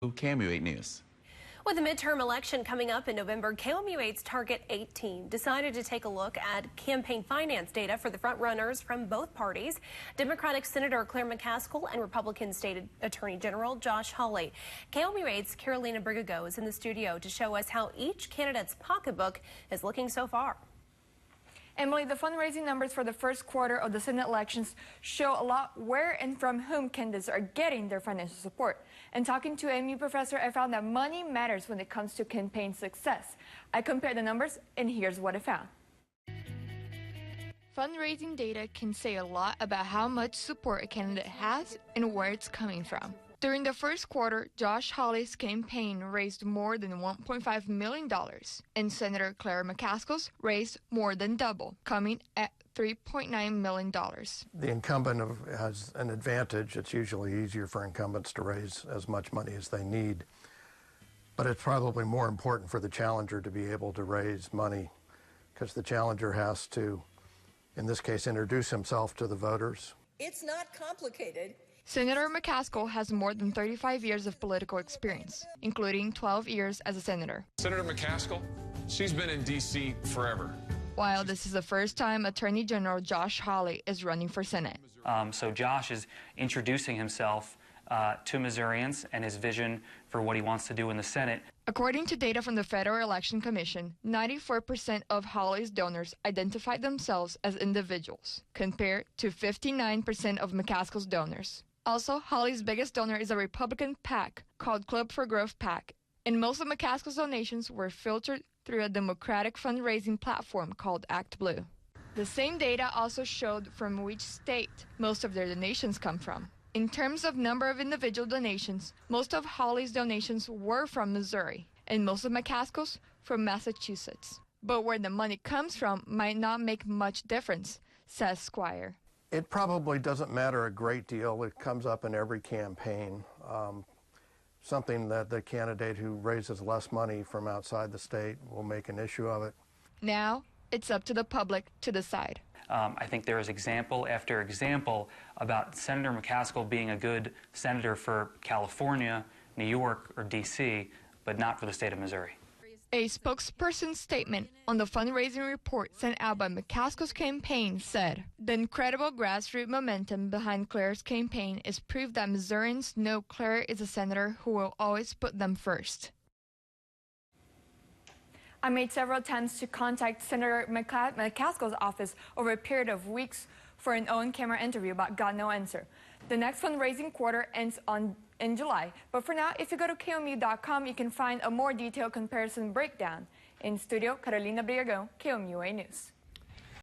KMU8 News. With the midterm election coming up in November, KMU8's Target 18 decided to take a look at campaign finance data for the frontrunners from both parties, Democratic Senator Claire McCaskill and Republican State Attorney General Josh Hawley. KMU8's Carolina Brigago is in the studio to show us how each candidate's pocketbook is looking so far. Emily, the fundraising numbers for the first quarter of the Senate elections show a lot where and from whom candidates are getting their financial support. And talking to a MU professor, I found that money matters when it comes to campaign success. I compared the numbers, and here's what I found. Fundraising data can say a lot about how much support a candidate has and where it's coming from. During the first quarter, Josh Hawley's campaign raised more than $1.5 million, and Senator Claire McCaskill's raised more than double, coming at $3.9 million. The incumbent has an advantage. It's usually easier for incumbents to raise as much money as they need, but it's probably more important for the challenger to be able to raise money because the challenger has to, in this case, introduce himself to the voters. It's not complicated. Senator McCaskill has more than 35 years of political experience, including 12 years as a senator. Senator McCaskill, she's been in D.C. forever. While this is the first time Attorney General Josh Hawley is running for Senate. So Josh is introducing himself to Missourians and his vision for what he wants to do in the Senate. According to data from the Federal Election Commission, 94% of Hawley's donors identified themselves as individuals, compared to 59% of McCaskill's donors. Also, Hawley's biggest donor is a Republican PAC called Club for Growth PAC, and most of McCaskill's donations were filtered through a Democratic fundraising platform called ActBlue. The same data also showed from which state most of their donations come from. In terms of number of individual donations, most of Hawley's donations were from Missouri, and most of McCaskill's from Massachusetts. But where the money comes from might not make much difference, says Squire. It probably doesn't matter a great deal. It comes up in every campaign. Something that the candidate who raises less money from outside the state will make an issue of it. Now, it's up to the public to decide. I think there is example after example about Senator McCaskill being a good senator for California, New York, or D.C., but not for the state of Missouri. A spokesperson's statement on the fundraising report sent out by McCaskill's campaign said, "The incredible grassroots momentum behind Claire's campaign is proof that Missourians know Claire is a senator who will always put them first." I made several attempts to contact Senator McCaskill's office over a period of weeks for an on-camera interview, but got no answer. The next fundraising quarter ends in July, but for now, if you go to KMU.com, you can find a more detailed comparison breakdown. In studio, Carolina Brigago, KMU8 News.